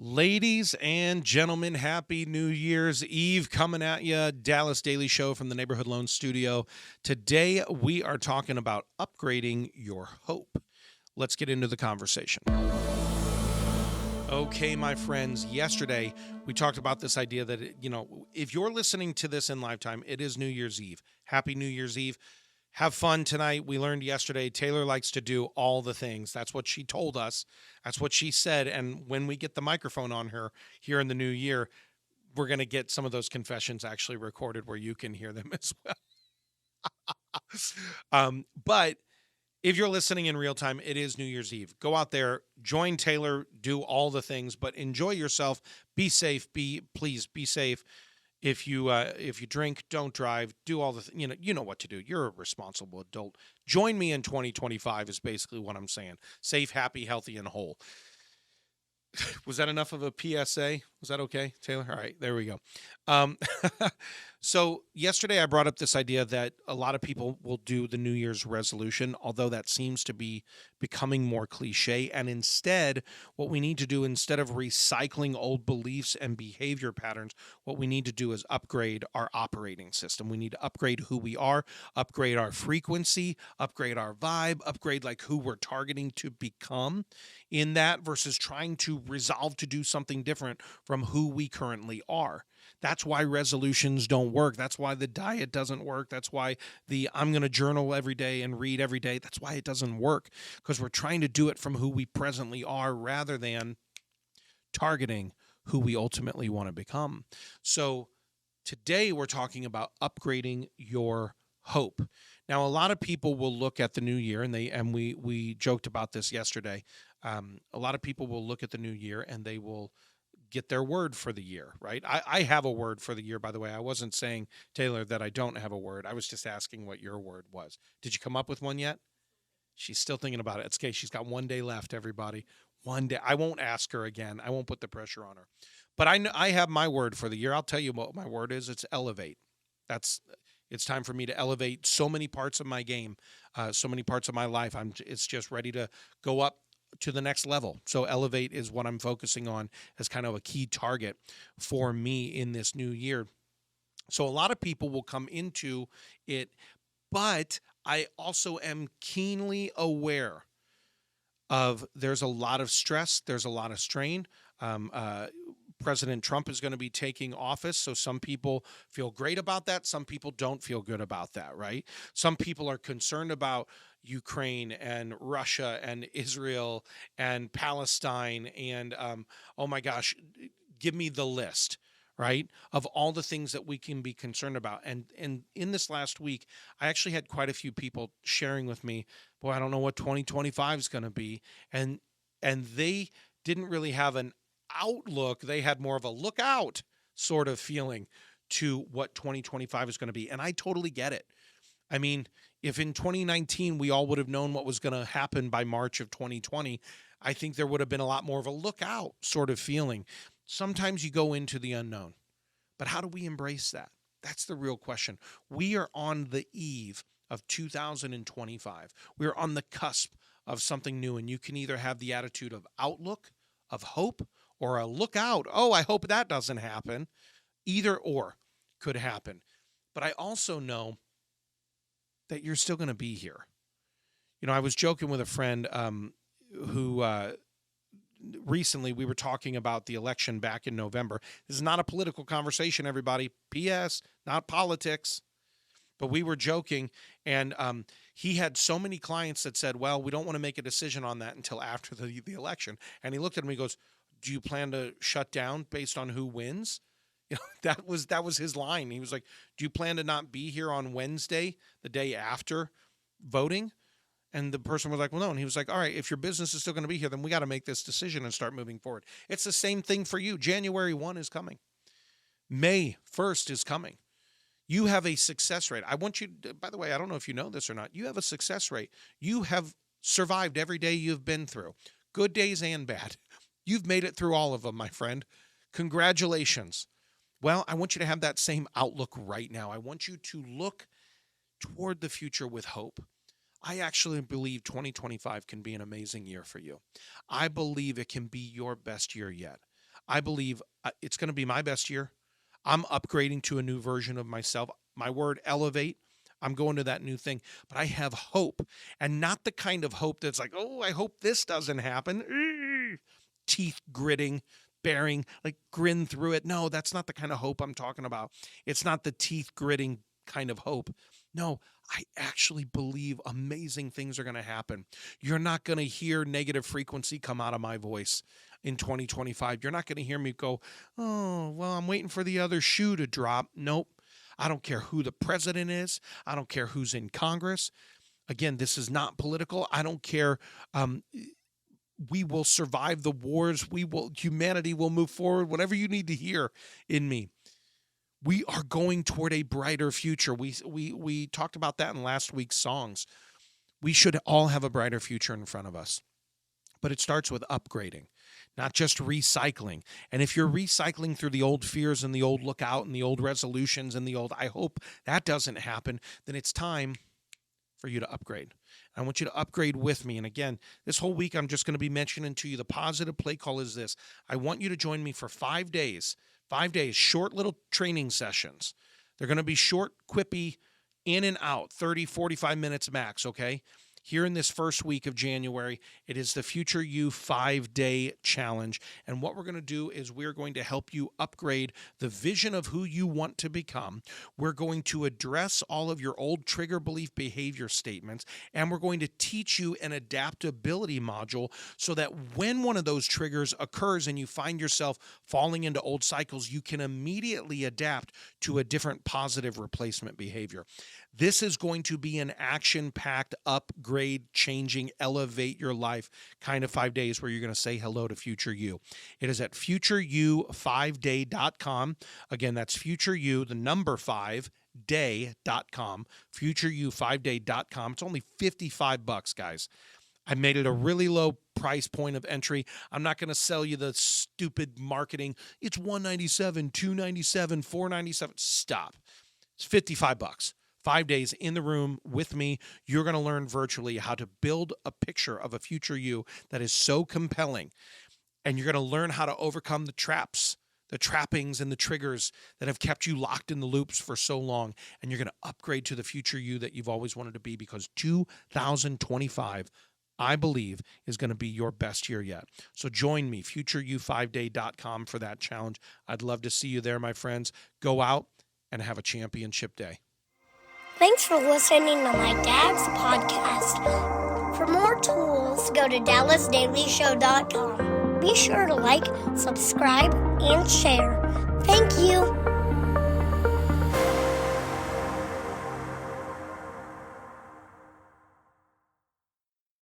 Ladies and gentlemen, happy New Year's Eve coming at you. Dallas Daily Show from the Neighborhood Loan Studio. Today, we are talking about upgrading your hope. Let's get into the conversation. Okay, my friends, yesterday we talked about this idea that, if you're listening to this in lifetime, it is New Year's Eve. Happy New Year's Eve. Have fun tonight. We learned yesterday Taylor likes to do all the things. That's what she told us. That's what she said. And when we get the microphone on her here in the new year, we're going to get some of those confessions actually recorded where you can hear them as well. But if you're listening in real time, it is New Year's Eve. Go out there, join Taylor, do all the things, but enjoy yourself. Be safe. Please be safe. If you drink, don't drive. Do all the you know what to do. You're a responsible adult. Join me in 2025 is basically what I'm saying. Safe, happy, healthy, and whole. Was that enough of a PSA? Was that okay, Taylor? All right, there we go. So yesterday I brought up this idea that a lot of people will do the New Year's resolution, although that seems to be becoming more cliche. And instead, what we need to do, instead of recycling old beliefs and behavior patterns, what we need to do is upgrade our operating system. We need to upgrade who we are, upgrade our frequency, upgrade our vibe, upgrade like who we're targeting to become in that versus trying to resolve to do something different from who we currently are. That's why resolutions don't work. That's why the diet doesn't work. That's why I'm going to journal every day and read every day. That's why it doesn't work, because we're trying to do it from who we presently are rather than targeting who we ultimately want to become. So today we're talking about upgrading your hope. Now, a lot of people will look at the new year, and we joked about this yesterday. A lot of people will look at the new year and they will get their word for the year, right? I have a word for the year, by the way. I wasn't saying, Taylor, that I don't have a word. I was just asking what your word was. Did you come up with one yet? She's still thinking about it. It's okay. She's got one day left, everybody. One day. I won't ask her again. I won't put the pressure on her. But I have my word for the year. I'll tell you what my word is. It's elevate. It's time for me to elevate so many parts of my game, so many parts of my life. It's just ready to go up to the next level. So elevate is what I'm focusing on as kind of a key target for me in this new year. So a lot of people will come into it, but I also am keenly aware of there's a lot of stress, there's a lot of strain. President Trump is going to be taking office. So some people feel great about that. Some people don't feel good about that, right? Some people are concerned about Ukraine and Russia and Israel and Palestine. And oh my gosh, give me the list, right, of all the things that we can be concerned about. And in this last week, I actually had quite a few people sharing with me, boy, I don't know what 2025 is going to be. And they didn't really have an outlook. They had more of a look out sort of feeling to what 2025 is going to be. And I totally get it. I mean, if in 2019 we all would have known what was going to happen by March of 2020, I think there would have been a lot more of a look out sort of feeling. Sometimes you go into the unknown, but how do we embrace that? That's the real question. We are on the eve of 2025. We're on the cusp of something new, and you can either have the attitude of outlook, of hope, or a look out. Oh, I hope that doesn't happen. Either or could happen. But I also know that you're still going to be here. I was joking with a friend who recently we were talking about the election back in November. This is not a political conversation, everybody. P.S., not politics. But we were joking, and he had so many clients that said, well, we don't want to make a decision on that until after the election. And he looked at me and goes, do you plan to shut down based on who wins? That was his line. He was like, do you plan to not be here on Wednesday, the day after voting? And the person was like, well, no. And he was like, all right, if your business is still going to be here, then we got to make this decision and start moving forward. It's the same thing for you. January 1 is coming. May 1st is coming. You have a success rate. I want you, by the way, I don't know if you know this or not. You have a success rate. You have survived every day you've been through, good days and bad. You've made it through all of them, my friend. Congratulations. Well, I want you to have that same outlook right now. I want you to look toward the future with hope. I actually believe 2025 can be an amazing year for you. I believe it can be your best year yet. I believe it's going to be my best year. I'm upgrading to a new version of myself. My word, elevate. I'm going to that new thing, but I have hope, and not the kind of hope that's like, oh, I hope this doesn't happen. Teeth gritting, bearing, like grin through it. No, that's not the kind of hope I'm talking about. It's not the teeth gritting kind of hope. No, I actually believe amazing things are going to happen. You're not going to hear negative frequency come out of my voice in 2025. You're not going to hear me go, oh, well, I'm waiting for the other shoe to drop. Nope. I don't care who the president is. I don't care who's in Congress. Again, this is not political. I don't care. We will survive the wars. Humanity will move forward. Whatever you need to hear in me. We are going toward a brighter future. We talked about that in last week's songs. We should all have a brighter future in front of us. But it starts with upgrading, not just recycling. And if you're recycling through the old fears and the old lookout and the old resolutions and the old, I hope that doesn't happen, then it's time for you to upgrade. I want you to upgrade with me. And again, this whole week, I'm just going to be mentioning to you the positive play call is this. I want you to join me for 5 days, short little training sessions. They're going to be short, quippy, in and out, 30, 45 minutes max, okay? Here in this first week of January, it is the Future You 5-Day Challenge. And what we're going to do is we're going to help you upgrade the vision of who you want to become. We're going to address all of your old trigger belief behavior statements, and we're going to teach you an adaptability module so that when one of those triggers occurs and you find yourself falling into old cycles, you can immediately adapt to a different positive replacement behavior. This is going to be an action-packed, upgrade, changing, elevate your life kind of 5 days where you're going to say hello to Future You. It is at futureyou5day.com. Again, that's futureyou, the number 5, day.com, futureyou5day.com. It's only $55, guys. I made it a really low price point of entry. I'm not going to sell you the stupid marketing. It's $197, $297, $497. Stop. It's $55. 5 days in the room with me. You're going to learn virtually how to build a picture of a future you that is so compelling. And you're going to learn how to overcome the traps, the trappings and the triggers that have kept you locked in the loops for so long. And you're going to upgrade to the future you that you've always wanted to be, because 2025, I believe, is going to be your best year yet. So join me, futureyou5day.com, for that challenge. I'd love to see you there, my friends. Go out and have a championship day. Thanks for listening to my dad's podcast. For more tools, go to DallasDailyShow.com. Be sure to like, subscribe, and share.